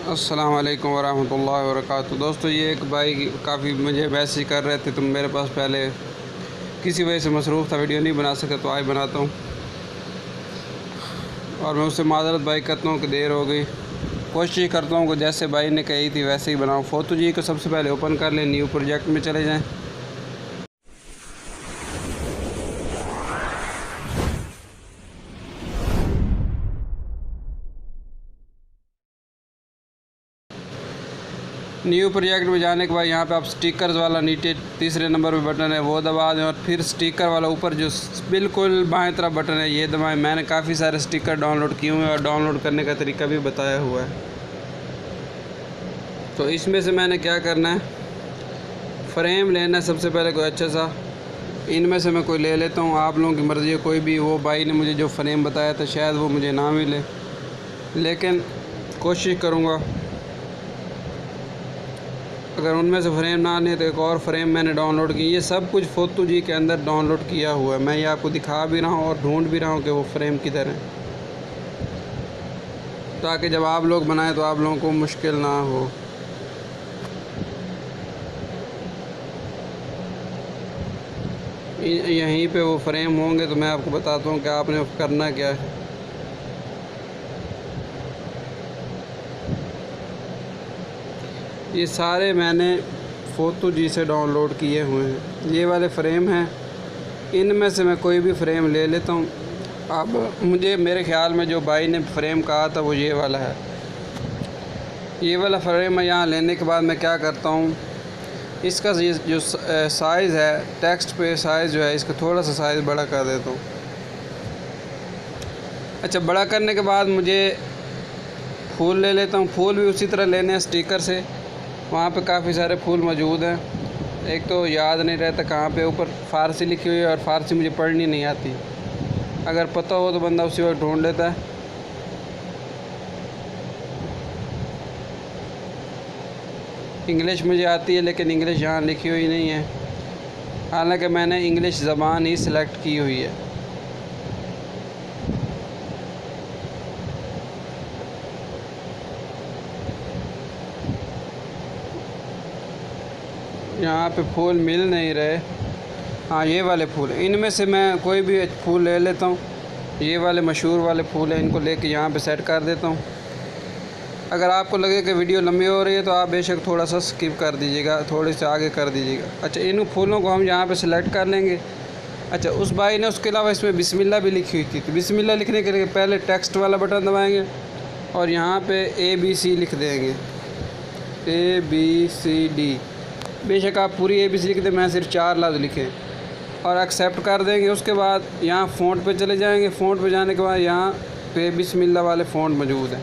अस्सलाम वालेकुम वरहमतुल्लाहि वबरकातुहू। दोस्तों, ये एक भाई काफ़ी मुझे मैसेज कर रहे थे, तुम मेरे पास पहले किसी वजह से मसरूफ़ था, वीडियो नहीं बना सका, तो आज बनाता हूँ। और मैं उससे माज़रत भाई करता हूँ कि देर हो गई। कोशिश करता हूँ कि जैसे भाई ने कही थी वैसे ही बनाऊँ। फ़ोटो जी को सबसे पहले ओपन कर लें, न्यू प्रोजेक्ट में चले जाएँ। न्यू प्रोजेक्ट में जाने के बाद यहाँ पे आप स्टिकर्स वाला नीचे तीसरे नंबर पे बटन है वो दबा दें, और फिर स्टिकर वाला ऊपर जो बिल्कुल बाएं तरफ बटन है ये दबाएं। मैंने काफ़ी सारे स्टिकर डाउनलोड किए हुए हैं और डाउनलोड करने का तरीका भी बताया हुआ है। तो इसमें से मैंने क्या करना है, फ्रेम लेना है सबसे पहले कोई अच्छा सा। इनमें से मैं कोई ले लेता हूँ, आप लोगों की मर्ज़ी है कोई भी। वो भाई ने मुझे जो फ्रेम बताया था शायद वो मुझे ना मिले, लेकिन कोशिश करूँगा। अगर उनमें से फ्रेम ना आने तो एक और फ्रेम मैंने डाउनलोड की। ये सब कुछ फोटो जी के अंदर डाउनलोड किया हुआ है। मैं ये आपको दिखा भी रहा हूँ और ढूंढ भी रहा हूँ कि वो फ्रेम किधर है, ताकि जब आप लोग बनाएं तो आप लोगों को मुश्किल ना हो। यहीं पे वो फ्रेम होंगे तो मैं आपको बताता हूँ कि आपने करना क्या है। ये सारे मैंने फ़ोटो जी से डाउनलोड किए हुए हैं। ये वाले फ्रेम हैं, इनमें से मैं कोई भी फ्रेम ले लेता हूँ। अब मुझे मेरे ख़्याल में जो भाई ने फ्रेम कहा था वो ये वाला है। ये वाला फ्रेम मैं यहाँ लेने के बाद मैं क्या करता हूँ, इसका ये जो साइज़ है, टेक्स्ट पे साइज़ जो है, इसका थोड़ा सा साइज़ बड़ा कर देता हूँ। अच्छा, बड़ा करने के बाद मुझे फूल ले लेता हूँ। फूल भी उसी तरह लेने हैं स्टिकर से। वहाँ पे काफ़ी सारे फूल मौजूद हैं। एक तो याद नहीं रहता कहाँ पे, ऊपर फ़ारसी लिखी हुई है और फ़ारसी मुझे पढ़नी नहीं आती। अगर पता हो तो बंदा उसी वक्त ढूंढ लेता है। इंग्लिश मुझे आती है, लेकिन इंग्लिश यहाँ लिखी हुई नहीं है, हालांकि मैंने इंग्लिश ज़बान ही सिलेक्ट की हुई है। यहाँ पे फूल मिल नहीं रहे। हाँ, ये वाले फूल, इनमें से मैं कोई भी फूल ले लेता हूँ। ये वाले मशहूर वाले फूल हैं, इनको लेके यहाँ पे सेट कर देता हूँ। अगर आपको लगे कि वीडियो लंबी हो रही है तो आप बेशक थोड़ा सा स्किप कर दीजिएगा, थोड़े से आगे कर दीजिएगा। अच्छा, इन फूलों को हम यहाँ पे सिलेक्ट कर लेंगे। अच्छा, उस भाई ने उसके अलावा इसमें बिस्मिल्लाह भी लिखी हुई थी, तो बिस्मिल्लाह लिखने के लिए पहले टेक्स्ट वाला बटन दबाएँगे और यहाँ पर ABC लिख देंगे, ABCD। बेशक आप पूरी ABC लिख दें, मैं सिर्फ 4 लफ्ज़ लिखे और एक्सेप्ट कर देंगे। उसके बाद यहाँ फ़ॉन्ट पे चले जाएंगे। फ़ॉन्ट पे जाने के बाद यहाँ पे बिस्मिल्लाह वाले फ़ॉन्ट मौजूद हैं।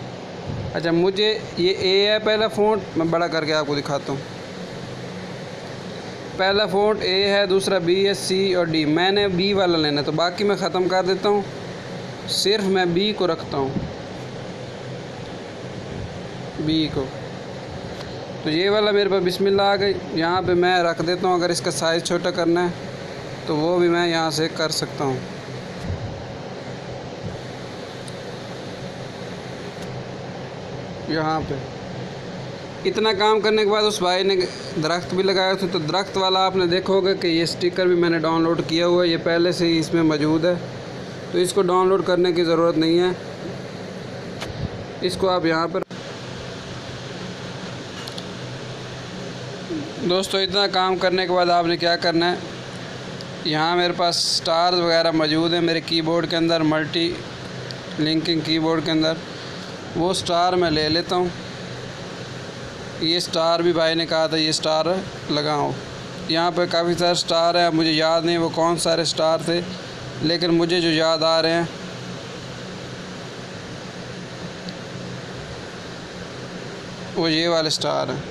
अच्छा, मुझे ये A है पहला फ़ॉन्ट, मैं बड़ा करके आपको दिखाता हूँ। पहला फ़ॉन्ट A है, दूसरा B है, C और D। मैंने B वाला लेना है, तो बाकी मैं ख़त्म कर देता हूँ, सिर्फ मैं B को रखता हूँ, B को। तो ये वाला मेरे पास बिस्मिल्लाह आ गई। यहाँ पे मैं रख देता हूँ। अगर इसका साइज़ छोटा करना है तो वो भी मैं यहाँ से कर सकता हूँ। यहाँ पे इतना काम करने के बाद उस भाई ने दरख्त भी लगाया था, तो दरख्त वाला आपने देखा होगा कि ये स्टिकर भी मैंने डाउनलोड किया हुआ है। ये पहले से ही इसमें मौजूद है, तो इसको डाउनलोड करने की ज़रूरत नहीं है। इसको आप यहाँ पर, दोस्तों, इतना काम करने के बाद आपने क्या करना है, यहाँ मेरे पास स्टार वगैरह मौजूद है मेरे कीबोर्ड के अंदर, मल्टी लिंकिंग कीबोर्ड के अंदर। वो स्टार मैं ले लेता हूँ। ये स्टार भी भाई ने कहा था ये स्टार लगाओ। यहाँ पे काफ़ी सारे स्टार हैं, मुझे याद नहीं वो कौन सारे स्टार थे, लेकिन मुझे जो याद आ रहे हैं वो ये वाले स्टार हैं।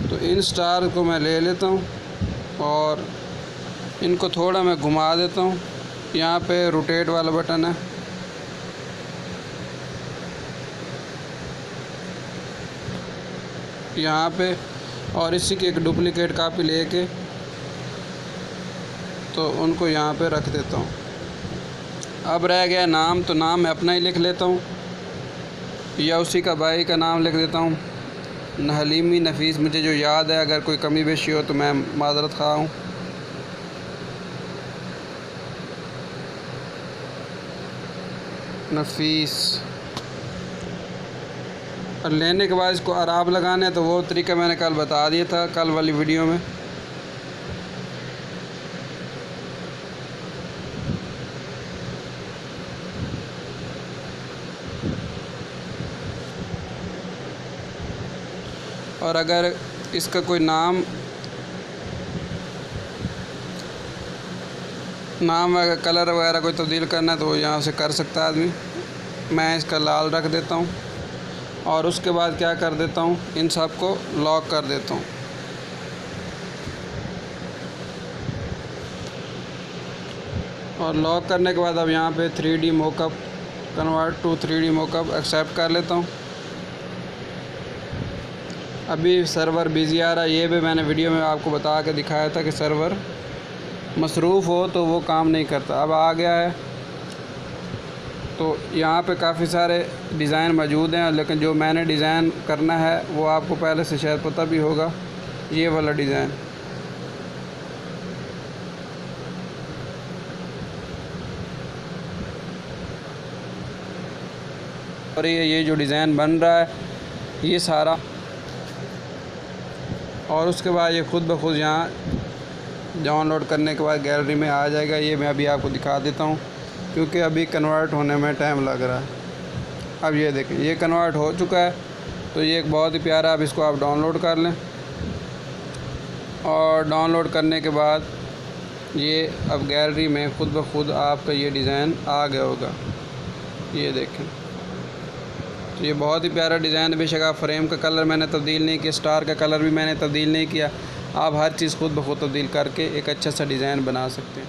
तो इन स्टार को मैं ले लेता हूँ और इनको थोड़ा मैं घुमा देता हूँ। यहाँ पे रोटेट वाला बटन है, यहाँ पे, और इसी की एक डुप्लीकेट कापी लेके तो उनको यहाँ पे रख देता हूँ। अब रह गया नाम, तो नाम मैं अपना ही लिख लेता हूँ। या उसी का भाई का नाम लिख देता हूँ, हलीमी नफीस। मुझे जो याद है, अगर कोई कमी बेशी हो तो मैं माजरत खा हूँ। नफीस। और लेने के बाद इसको अराब लगाना है, तो वो तरीका मैंने कल बता दिया था, कल वाली वीडियो में। और अगर इसका कोई नाम अगर कलर वगैरह कोई तब्दील करना है तो यहाँ से कर सकता है आदमी। मैं इसका लाल रख देता हूँ और उसके बाद क्या कर देता हूँ, इन सब को लॉक कर देता हूँ। और लॉक करने के बाद अब यहाँ पे 3D mockup, convert to 3D mockup accept कर लेता हूँ। अभी सर्वर बिज़ी आ रहा है, ये भी मैंने वीडियो में आपको बता के दिखाया था कि सर्वर मसरूफ़ हो तो वो काम नहीं करता। अब आ गया है, तो यहाँ पे काफ़ी सारे डिज़ाइन मौजूद हैं, लेकिन जो मैंने डिज़ाइन करना है वो आपको पहले से शायद पता भी होगा, ये वाला डिज़ाइन। और ये जो डिज़ाइन बन रहा है ये सारा, और उसके बाद ये ख़ुद ब खुद यहाँ डाउनलोड करने के बाद गैलरी में आ जाएगा। ये मैं अभी आपको दिखा देता हूँ, क्योंकि अभी कन्वर्ट होने में टाइम लग रहा है। अब ये देखें, ये कन्वर्ट हो चुका है, तो ये एक बहुत ही प्यारा। अब इसको आप डाउनलोड कर लें, और डाउनलोड करने के बाद ये अब गैलरी में ख़ुद ब खुद आपका ये डिज़ाइन आ गया होगा। ये देखें, तो ये बहुत ही प्यारा डिज़ाइन। बेशक आप फ्रेम का कलर मैंने तब्दील नहीं किया, स्टार का कलर भी मैंने तब्दील नहीं किया, आप हर चीज़ ख़ुद ब खुद तब्दील करके एक अच्छा सा डिज़ाइन बना सकते हैं।